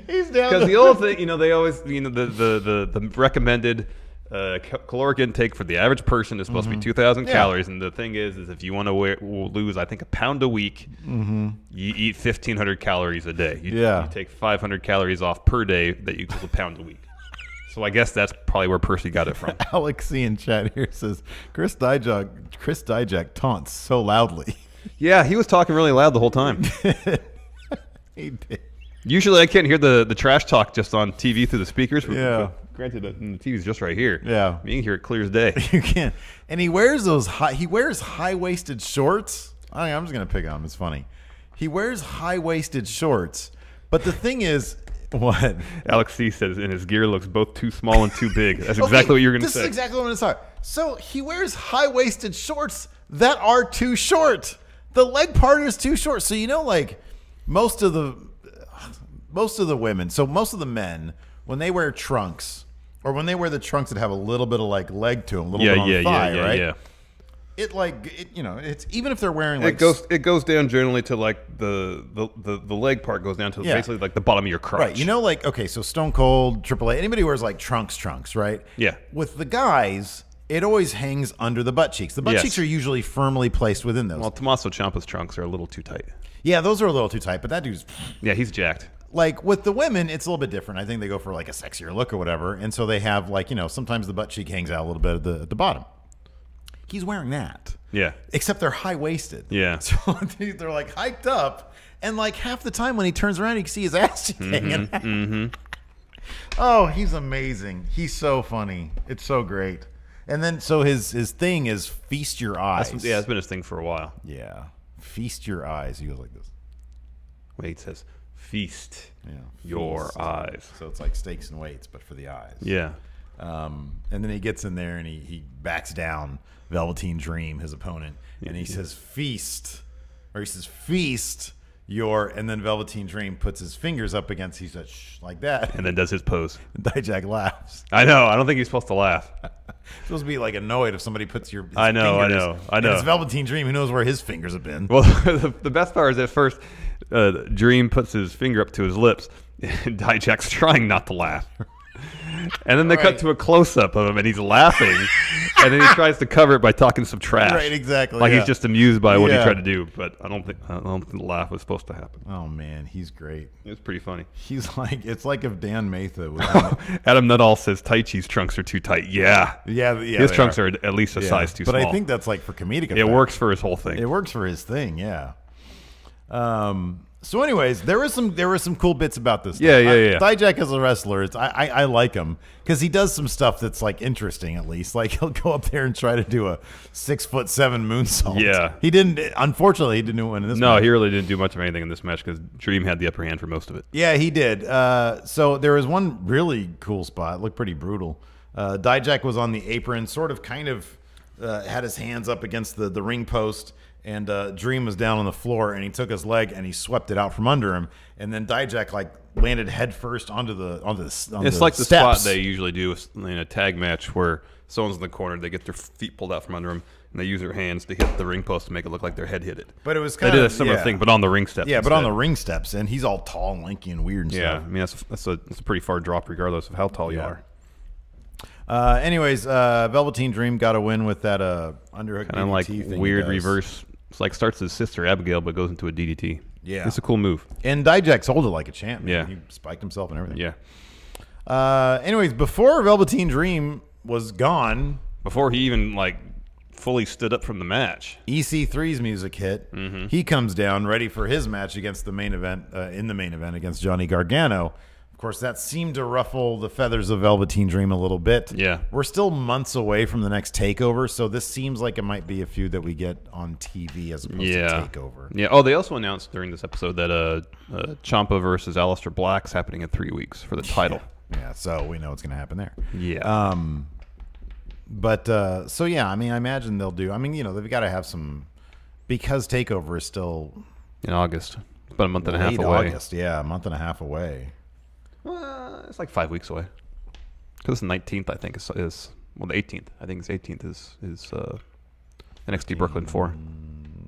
He's down. Because the old thing, they always, the recommended caloric intake for the average person is supposed to be 2,000 calories. And the thing is if you want to lose, I think, a pound a week, you eat 1,500 calories a day. You take 500 calories off per day that equals a pound a week. So I guess that's probably where Percy got it from. Alex C in chat here says, Chris Dijak taunts so loudly. Yeah, he was talking really loud the whole time. He did. Usually I can't hear the trash talk just on TV through the speakers. Yeah. Granted, the TV's just right here. Yeah. You can hear it clear as day. You can. And he wears high-waisted shorts. I'm just going to pick on him. It's funny. He wears high-waisted shorts. But the thing is, what? Alex C says, and his gear looks both too small and too big. That's exactly what you're going to say. This is exactly what I'm going to say. So he wears high-waisted shorts that are too short. The leg part is too short. So most of the women, so most of the men, when they wear trunks, or when they wear the trunks that have a little bit of leg to them, a little bit on the thigh, right? Yeah. It's even if they're wearing it goes down generally to the leg part goes down to basically like the bottom of your crotch. Right. So Stone Cold, AAA, anybody wears trunks, right? Yeah. With the guys, it always hangs under the butt cheeks. The butt cheeks are usually firmly placed within those. Well, Tommaso Ciampa's trunks are a little too tight. Yeah, those are a little too tight, but that dude's... Yeah, he's jacked. With the women, it's a little bit different. I think they go for a sexier look or whatever. And so they have sometimes the butt cheek hangs out a little bit at the bottom. He's wearing that. Yeah. Except they're high-waisted. Yeah. So they're hiked up. And half the time when he turns around, you can see his ass cheek hanging out. Mm-hmm. Oh, he's amazing. He's so funny. It's so great. And then so his thing is feast your eyes. It's been his thing for a while. Yeah. Feast your eyes. He goes like this. Wait, it says feast your feast. Eyes. So it's like steaks and weights, but for the eyes. Yeah. And then he gets in there and he backs down Velveteen Dream, his opponent, and he says feast your, and then Velveteen Dream puts his fingers up against, he says shh, like that, and then does his pose. And Dijak laughs. I know. I don't think he's supposed to laugh. Supposed to be annoyed if somebody puts your. I know. And it's Velveteen Dream. Who knows where his fingers have been? Well, the best part is at first, Dream puts his finger up to his lips, and Dijak's trying not to laugh. And then they cut to a close-up of him, and he's laughing, and then he tries to cover it by talking some trash. Right, exactly. He's just amused by what he tried to do, but I don't think the laugh was supposed to happen. Oh man, he's great. It was pretty funny. He's it's like if Dan Matha was. Adam Nuttall says Taichi's trunks are too tight. Yeah. His trunks are at least a size too small. But I think that's for comedic effect. It works for his whole thing. It works for his thing. Yeah. So, anyways, there were some cool bits about this. Yeah. Dijak as a wrestler, I like him because he does some stuff that's interesting. At least, he'll go up there and try to do a 6'7" moonsault. Yeah, he didn't. Unfortunately, he didn't do one in this. No, match. He really didn't do much of anything in this match because Dream had the upper hand for most of it. Yeah, he did. So there was one really cool spot. It looked pretty brutal. Dijak was on the apron, had his hands up against the ring post. And Dream was down on the floor, and he took his leg and he swept it out from under him. And then Dijak landed head first onto the It's like the spot they usually do in a tag match where someone's in the corner, they get their feet pulled out from under them, and they use their hands to hit the ring post to make it look like their head hit it. But it was they did a similar thing, but on the ring steps. Yeah, instead. but on the ring steps, and he's all tall and lanky and weird and stuff. Yeah, I mean that's a pretty far drop regardless of how tall you are. Anyways, Velveteen Dream got a win with that underhook Kind of DDT like thing. weird he does. reverse. It's like starts his sister Abigail, but goes into a DDT. Yeah. It's a cool move. And Dijak sold it like a champ. Man. Yeah. He spiked himself and everything. Yeah. Anyways, before Velveteen Dream was gone, Before he even fully stood up from the match. EC3's music hit. Mm-hmm. He comes down ready for his match against the main event, against Johnny Gargano. Of course, that seemed to ruffle the feathers of Velveteen Dream a little bit. Yeah. We're still months away from the next TakeOver, so this seems like it might be a feud that we get on TV as opposed to TakeOver. Yeah. Oh, they also announced during this episode that Ciampa versus Aleister Black's happening in 3 weeks for the title. Yeah, so we know what's going to happen there. Yeah. So yeah, I mean, I imagine they'll do. I mean, they've got to have some, because TakeOver is still in August. It's about a month and a half late away. August, yeah, a month and a half away. It's like 5 weeks away. Because the 19th, I think, is the 18th. I think it's 18th is NXT Brooklyn 4.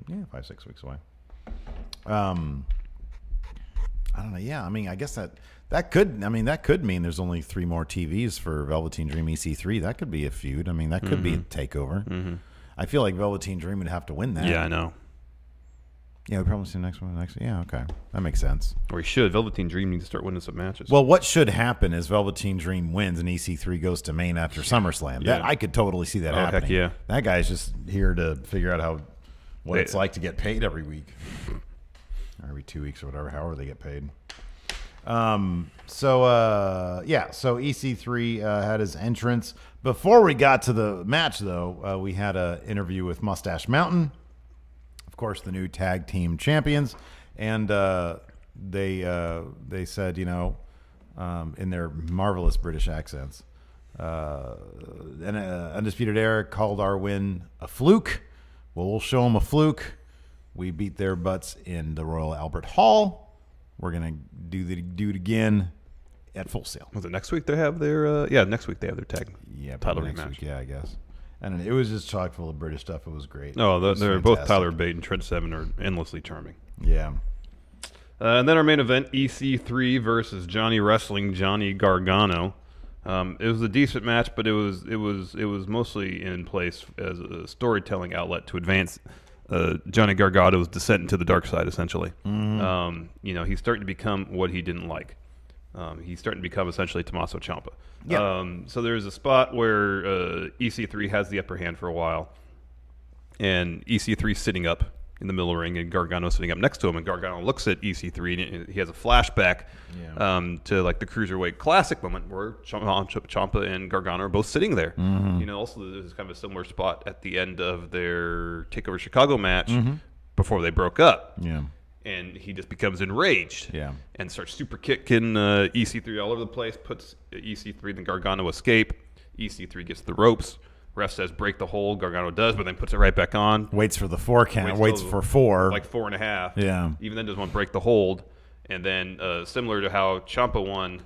Yeah, 5-6 weeks away. I don't know. Yeah, I mean, I guess that could mean there's only 3 more TVs for Velveteen Dream EC3. That could be a feud. I mean, that could be a TakeOver. Mm-hmm. I feel like Velveteen Dream would have to win that. Yeah, I know. Yeah, we probably see the next one. Yeah, okay. That makes sense. Or he should. Velveteen Dream needs to start winning some matches. Well, what should happen is Velveteen Dream wins and EC3 goes to main after SummerSlam. Yeah. That I could totally see that happening. Heck yeah. That guy's just here to figure out what it's like to get paid every week. Or every 2 weeks or whatever, however they get paid. So EC3 had his entrance. Before we got to the match, though, we had an interview with Mustache Mountain. Of course, the new tag team champions, and they said, in their marvelous British accents, and Undisputed Era called our win a fluke. Well, we'll show them a fluke. We beat their butts in the Royal Albert Hall. We're gonna do it again at Full Sail. Was it next week they have their next week they have their tag title next rematch. week, yeah, I guess. And it was just chock full of British stuff. It was great. Oh, It was they're both fantastic. Tyler Bate and Trent Seven are endlessly charming. Yeah. And then our main event, EC3 versus Johnny Wrestling, Johnny Gargano. It was a decent match, but it was mostly in place as a storytelling outlet to advance Johnny Gargano's descent into the dark side, essentially. Mm-hmm. He's starting to become what he didn't like. He's starting to become essentially Tommaso Ciampa. Yeah. So there's a spot where EC3 has the upper hand for a while, and EC3 sitting up in the middle of the ring, and Gargano sitting up next to him, and Gargano looks at EC3, and he has a flashback to like the Cruiserweight Classic moment where Ciampa and Gargano are both sitting there. Mm-hmm. Also there's kind of a similar spot at the end of their TakeOver Chicago match before they broke up. Yeah. And he just becomes enraged and starts super kicking EC3 all over the place, puts EC3, then Gargano escape. EC3 gets the ropes. Ref says break the hold. Gargano does, but then puts it right back on. Waits for the 4 count. Waits till for 4. Like 4.5. Yeah. Even then doesn't want to break the hold. And then similar to how Ciampa won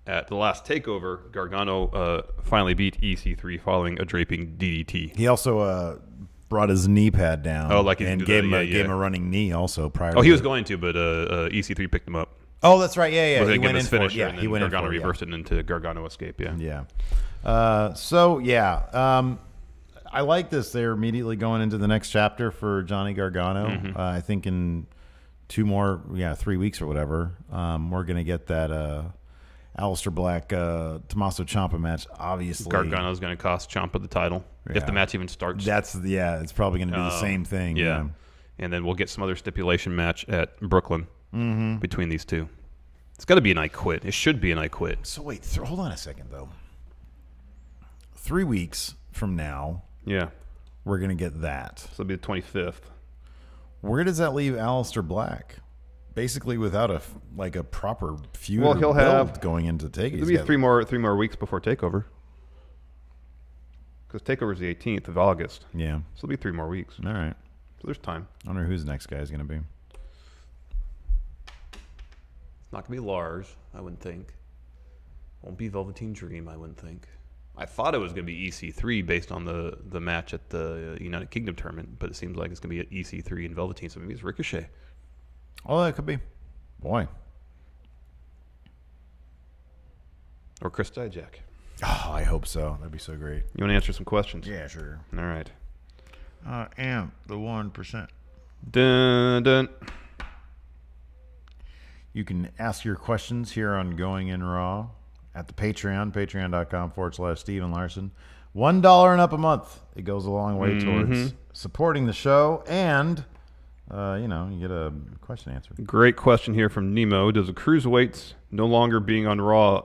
at the last TakeOver, Gargano finally beat EC3 following a draping DDT. He also brought his knee pad down. Oh, like he and did gave that, him a running knee also prior. Oh, to he was going to, but EC3 picked him up. Oh, that's right. Yeah, Was he he went in his for it. finisher, Yeah, and he then went in Gargano for it, reversed it into Gargano escape. Yeah. Yeah. I like this. They're immediately going into the next chapter for Johnny Gargano. Mm-hmm. I think in 3 weeks or whatever, we're going to get that Aleister Black, Tommaso Ciampa match. Obviously, Gargano's going to cost Ciampa the title if the match even starts. It's probably going to be the same thing. Yeah. And then we'll get some other stipulation match at Brooklyn between these two. It's got to be an I Quit. It should be an I Quit. So wait, hold on a second though. 3 weeks from now, Yeah. we're going to get that. So it'll be the 25th. Where does that leave Aleister Black? Basically, without a proper feud. Well, he'll have going into Takeover. It'll be three more weeks before TakeOver. Because TakeOver is the 18th of August. Yeah. So it'll be 3 more weeks. All right. So there's time. I wonder who the next guy is going to be. It's not going to be Lars, I wouldn't think. Won't be Velveteen Dream, I wouldn't think. I thought it was going to be EC3 based on the match at the United Kingdom tournament, but it seems like it's going to be at EC3 and Velveteen, so maybe it's Ricochet. Oh, that could be. Boy. Or Chris Dijak. Oh, I hope so. That'd be so great. You want to answer some questions? Yeah, sure. All right. I am the 1%. Dun, dun. You can ask your questions here on Going In Raw at the Patreon, patreon.com/Steven Larson. $1 and up a month. It goes a long way towards supporting the show, and you get a question answered. Great question here from Nemo. Does the cruiserweights no longer being on Raw,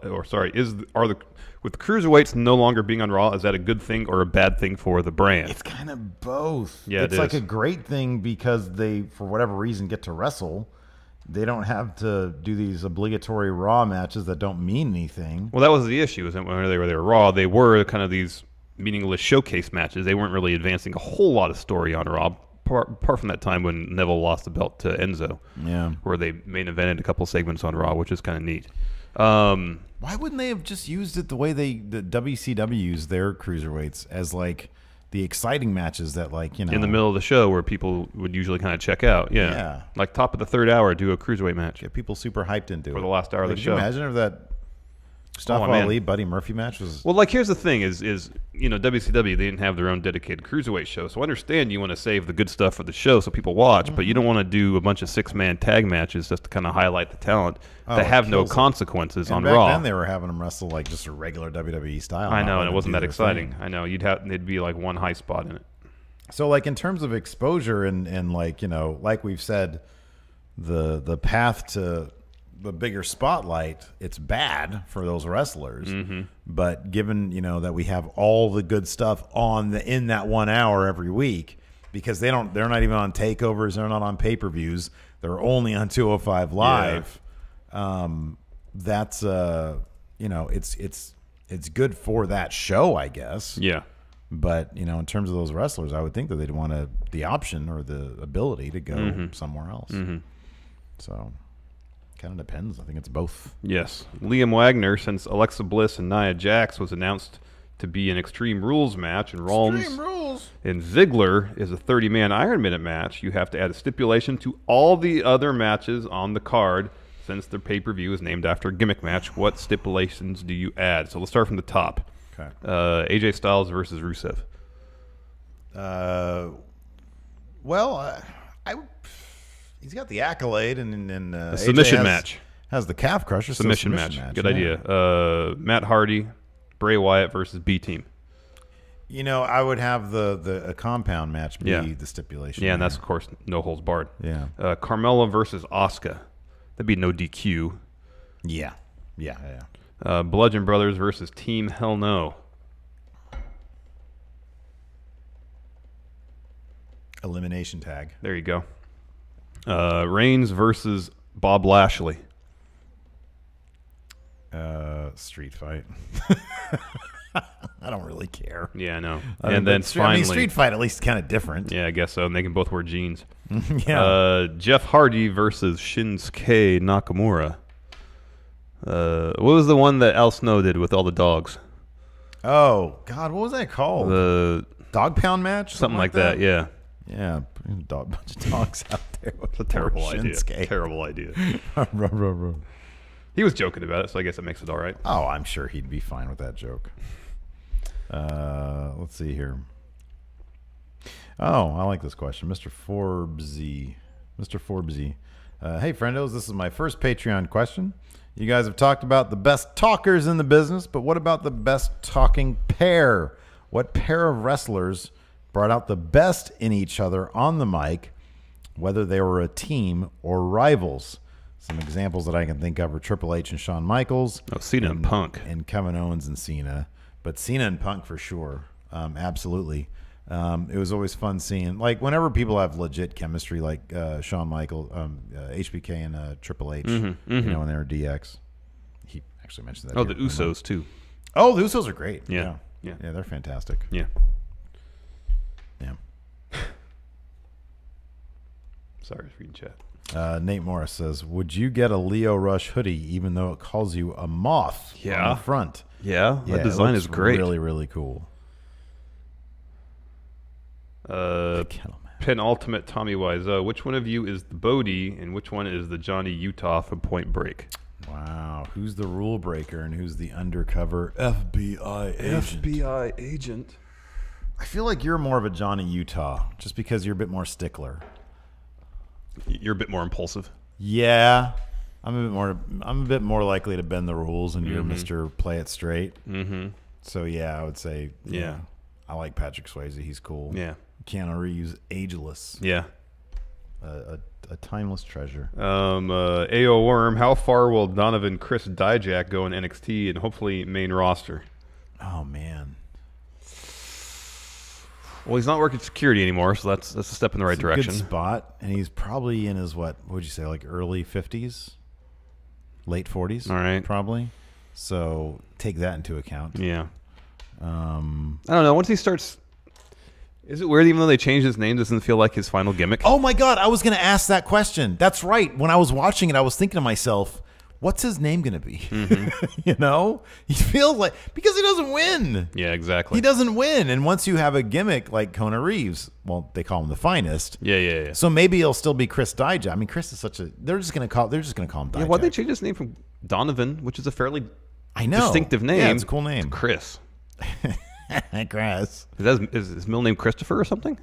with the cruiserweights no longer being on Raw, is that a good thing or a bad thing for the brand? It's kind of both. Yeah, it's like a great thing because they, for whatever reason, get to wrestle. They don't have to do these obligatory Raw matches that don't mean anything. Well, that was the issue. Is that when they were Raw, they were kind of these meaningless showcase matches. They weren't really advancing a whole lot of story on Raw, apart from that time when Neville lost the belt to Enzo. Yeah, where they main evented a couple segments on Raw, which is kind of neat. Why wouldn't they have just used it the way the WCW used their cruiserweights as like the exciting matches that in the middle of the show where people would usually kind of check out. Yeah. Like top of the third hour, do a cruiserweight match. Get people super hyped into it. For the last hour of the show. Can you imagine if that Mustafa Ali, Buddy Murphy match was... Well, here's the thing is WCW, they didn't have their own dedicated cruiserweight show. So I understand you want to save the good stuff for the show so people watch, but you don't want to do a bunch of six-man tag matches just to kind of highlight the talent that have no consequences on back Raw. Then they were having them wrestle like just a regular WWE style. I know, and it wasn't that exciting. I know, they'd be like one high spot in it. So in terms of exposure and like we've said, the path to the bigger spotlight, it's bad for those wrestlers. But given that we have all the good stuff in that 1 hour every week, because they're not even on takeovers, they're not on pay-per-views, they're only on 205 Live. That's it's good for that show, I guess. Yeah. But in terms of those wrestlers, I would think that they'd want the option or the ability to go somewhere else. So kind of depends. I think it's both. Yes. Liam Wagner, since Alexa Bliss and Nia Jax was announced to be an Extreme Rules match, and Rollins and Ziggler is a 30-man Iron Minute match, you have to add a stipulation to all the other matches on the card. Since the pay-per-view is named after a gimmick match, what stipulations do you add? So let's start from the top. Okay. AJ Styles versus Rusev. He's got the accolade and a submission match. Has the calf crusher. Submission match. Good idea. Matt Hardy, Bray Wyatt versus B-Team. I would have a compound match be the stipulation. Yeah, and that's, of course, no holds barred. Yeah. Carmella versus Asuka. That'd be no DQ. Yeah. Bludgeon Brothers versus Team Hell No. Elimination tag. There you go. Reigns versus Bob Lashley. Street fight. I don't really care. Yeah, I know. And then finally, street fight at least kind of different. Yeah, I guess so. And they can both wear jeans. Yeah. Jeff Hardy versus Shinsuke Nakamura. What was the one that Al Snow did with all the dogs? Oh God, what was that called? The dog pound match, something like that. Yeah. Yeah, bunch of dogs out there. It's a terrible idea. Terrible idea. He was joking about it, so I guess it makes it all right. Oh, I'm sure he'd be fine with that joke. Let's see here. Oh, I like this question. Mr. Forbesy. Hey, friendos, this is my first Patreon question. You guys have talked about the best talkers in the business, but what about the best talking pair? What pair of wrestlers brought out the best in each other on the mic, whether they were a team or rivals? Some examples that I can think of are Triple H and Shawn Michaels. Oh, Cena and Punk. And Kevin Owens and Cena. But Cena and Punk for sure. Absolutely. It was always fun seeing, whenever people have legit chemistry, like Shawn Michaels, HBK and Triple H, when they were DX. He actually mentioned that. Oh, the Usos, too. Oh, the Usos are great. Yeah, they're fantastic. Yeah. Sorry for reading chat. Nate Morris says, would you get a Leo Rush hoodie even though it calls you a moth on the front? Yeah, that design is great. Really, really cool. Penultimate Tommy Wiseau. Which one of you is the Bodie and which one is the Johnny Utah from Point Break? Wow. Who's the rule breaker and who's the undercover FBI agent? FBI agent. I feel like you're more of a Johnny Utah, just because you're a bit more stickler. You're a bit more impulsive. Yeah. I'm a bit more likely to bend the rules, and you're Mr. Play It Straight. Mm-hmm. So yeah, I would say Yeah. I like Patrick Swayze. He's cool. Yeah. Keanu Reeves, ageless. Yeah. A timeless treasure. AO Worm, how far will Donovan Chris Dijak go in NXT and hopefully main roster? Oh man. Well, he's not working security anymore, so that's a step in the right It's a direction. good spot, and he's probably in his what would you say, like early 50s, late 40s? All right. Probably. So take that into account. Yeah. I don't know. Once he starts, is it weird? Even though they changed his name, doesn't it feel like his final gimmick? Oh my God, I was going to ask that question. That's right. When I was watching it, I was thinking to myself, what's his name going to be? You know, he feels like, because he doesn't win. Yeah, exactly. He doesn't win. And once you have a gimmick like Kona Reeves, well, they call him the finest. Yeah. So maybe he'll still be Chris Dijak. I mean, Chris is such a, they're just going to call him Dijak. Yeah, why'd they change his name from Donovan, which is a fairly distinctive name? Yeah, it's a cool name. To Chris. Chris. Is his middle name Christopher or something?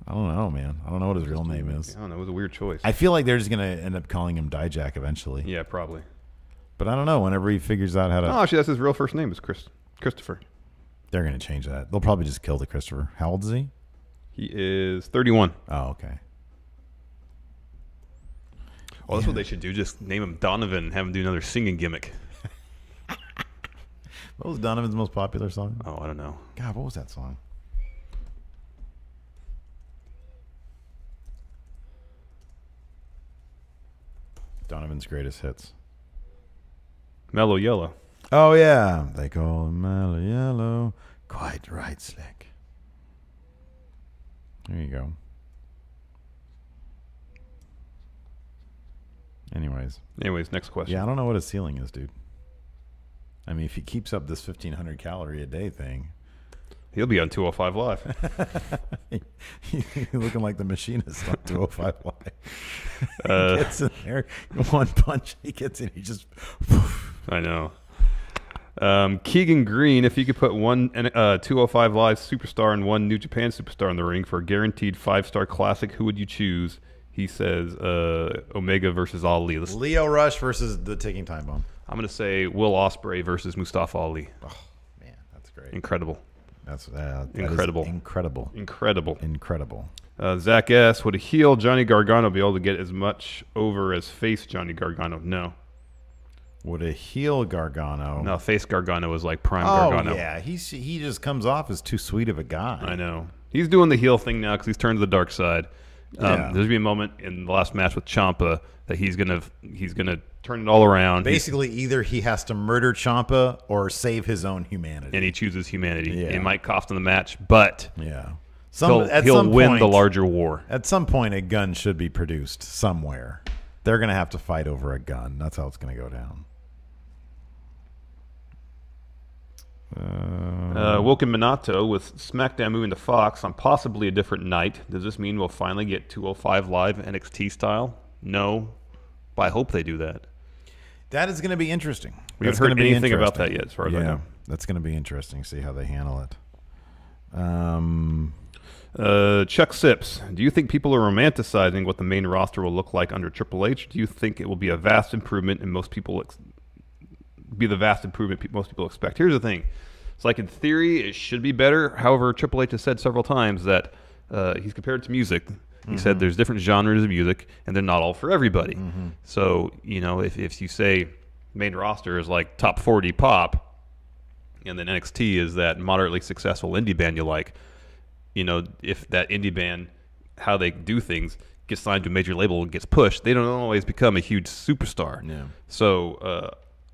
I don't know, man. I don't know what his real name is. I don't know. It was a weird choice. I feel like they're just going to end up calling him Dijak eventually. Yeah, probably. But I don't know. Whenever he figures out how to... Oh, actually, that's his real first name is Christopher. They're going to change that. They'll probably just kill the Christopher. How old is he? He is 31. Oh, okay. Well, that's what they should do. Just name him Donovan and have him do another singing gimmick. What was Donovan's most popular song? Oh, I don't know. God, what was that song? Donovan's greatest hits. Mellow Yellow. Oh, yeah. They call him Mellow Yellow. Quite right, Slick. There you go. Anyways, next question. yeah, I don't know what his ceiling is, dude. I mean, if he keeps up this 1,500 calorie a day thing, He'll be on 205 Live. He's looking like the machinist on 205 Live. He gets in there, one punch, he gets in, he just... I know. Keegan Green, if you could put one 205 Live superstar and one New Japan superstar in the ring for a guaranteed 5-star classic, who would you choose? He says Omega versus Ali. Leo Rush versus the Ticking Time Bomb. I'm going to say Will Ospreay versus Mustafa Ali. Oh, man, that's great. Incredible. That's incredible. Incredible. Zach S. Would a heel Johnny Gargano be able to get as much over as face Johnny Gargano? No. Would a heel Gargano? No, face Gargano is like prime Oh, Gargano. yeah. He just comes off as too sweet of a guy. I know. He's doing the heel thing now because he's turned to the dark side. Yeah. There's gonna be a moment in the last match with Ciampa that he's gonna turn it all around. Basically, either he has to murder Ciampa or save his own humanity. And he chooses humanity. Yeah. It might cost him the match, but yeah, he'll win the larger war. At some point, a gun should be produced somewhere. They're going to have to fight over a gun. That's how it's going to go down. Wilkin Minato with SmackDown moving to Fox on possibly a different night. Does this mean we'll finally get 205 Live NXT style? No, but I hope they do that. That is going to be interesting. We haven't heard anything about that yet, as far as I know. That's going to be interesting. See how they handle it. Chuck Sips, do you think people are romanticizing what the main roster will look like under Triple H? Do you think it will be a vast improvement and most people expect? Here's the thing. It's like in theory, it should be better. However, Triple H has said several times that he's compared it to music. He said there's different genres of music, and they're not all for everybody. So, if you say main roster is like top 40 pop, and then NXT is that moderately successful indie band you like, if that indie band, how they do things, gets signed to a major label and gets pushed, they don't always become a huge superstar. Yeah. So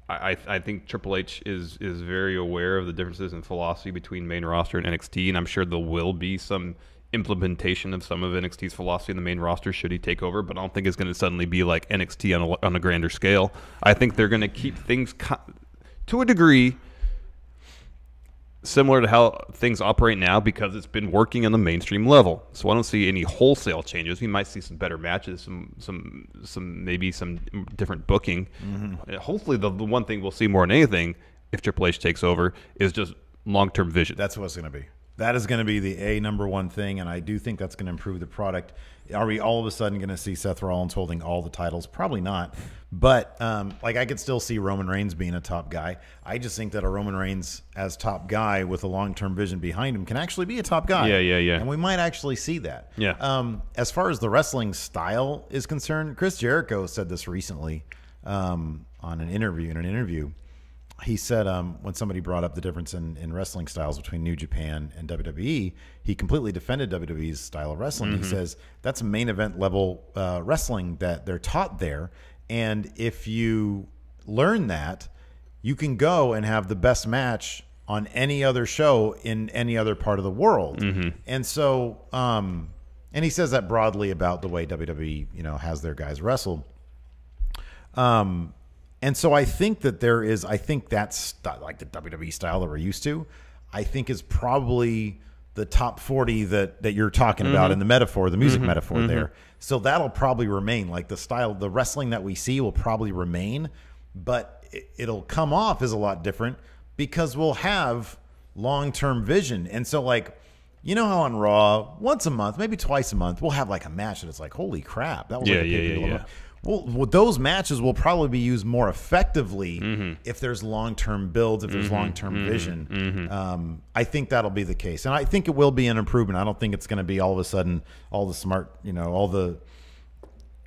I think Triple H is very aware of the differences in philosophy between main roster and NXT, and I'm sure there will be some implementation of some of NXT's philosophy in the main roster should he take over, but I don't think it's going to suddenly be like NXT on a grander scale. I think they're going to keep things to a degree similar to how things operate now because it's been working on the mainstream level. So I don't see any wholesale changes. We might see some better matches, some maybe some different booking. Hopefully, the one thing we'll see more than anything if Triple H takes over is just long-term vision. That's what it's going to be. That is going to be the number one thing, and I do think that's going to improve the product. Are we all of a sudden going to see Seth Rollins holding all the titles? Probably not. But I could still see Roman Reigns being a top guy. I just think that a Roman Reigns as top guy with a long-term vision behind him can actually be a top guy. Yeah. And we might actually see that. Yeah. As far as the wrestling style is concerned, Chris Jericho said this recently on an interview. He said when somebody brought up the difference in wrestling styles between New Japan and WWE, he completely defended WWE's style of wrestling. He says that's main event level wrestling that they're taught there. And if you learn that, you can go and have the best match on any other show in any other part of the world. And so, and he says that broadly about the way WWE, has their guys wrestle. And so I think that that's like the WWE style that we're used to, I think is probably the top 40 that you're talking about in the metaphor, the music metaphor there. So that'll probably remain. Like the style, the wrestling that we see will probably remain, but it'll come off as a lot different because we'll have long-term vision. And so like, how on Raw, once a month, maybe twice a month, we'll have like a match that it's like, holy crap. That was like a big deal. Well, those matches will probably be used more effectively if there's long-term builds, if there's long-term vision. I think that'll be the case. And I think it will be an improvement. I don't think it's going to be all of a sudden all the smart, all the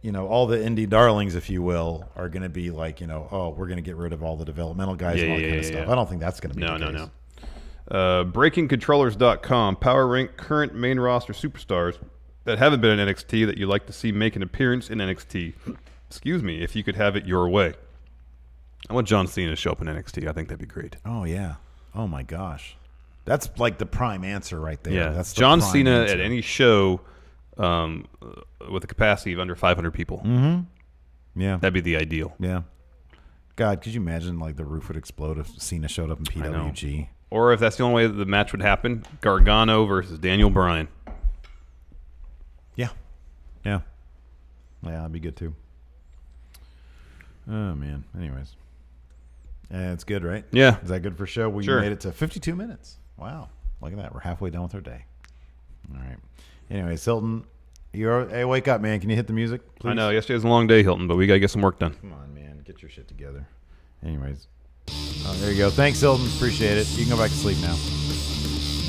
indie darlings, if you will, are going to be like, we're going to get rid of all the developmental guys and all that kind of stuff. I don't think that's going to be the case. No. BreakingControllers.com, power rank current main roster superstars that haven't been in NXT that you'd like to see make an appearance in NXT. Excuse me, if you could have it your way. I want John Cena to show up in NXT. I think that'd be great. Oh, yeah. Oh, my gosh. That's like the prime answer right there. Yeah, that's John Cena at any show with a capacity of under 500 people. Yeah. That'd be the ideal. Yeah. God, could you imagine like the roof would explode if Cena showed up in PWG? Or if that's the only way that the match would happen, Gargano versus Daniel Bryan. Yeah, that'd be good too. Oh man. Anyways, it's good, right? Yeah. Is that good for show? We Sure. made it to 52 minutes. Wow, look at that. We're halfway done with our day. All right. Anyways, Hilton, hey, wake up, man. Can you hit the music, please? I know yesterday was a long day, Hilton, but we gotta get some work done. Come on, man. Get your shit together. Anyways, there you go. Thanks, Hilton. Appreciate it. You can go back to sleep now.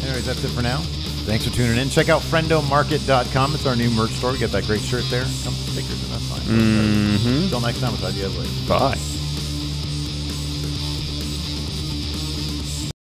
Anyways, that's it for now. Thanks for tuning in. Check out friendomarket.com. It's our new merch store. We got that great shirt there. Come with stickers and that's fine. Until next time, we'll talk to you guys later. Bye.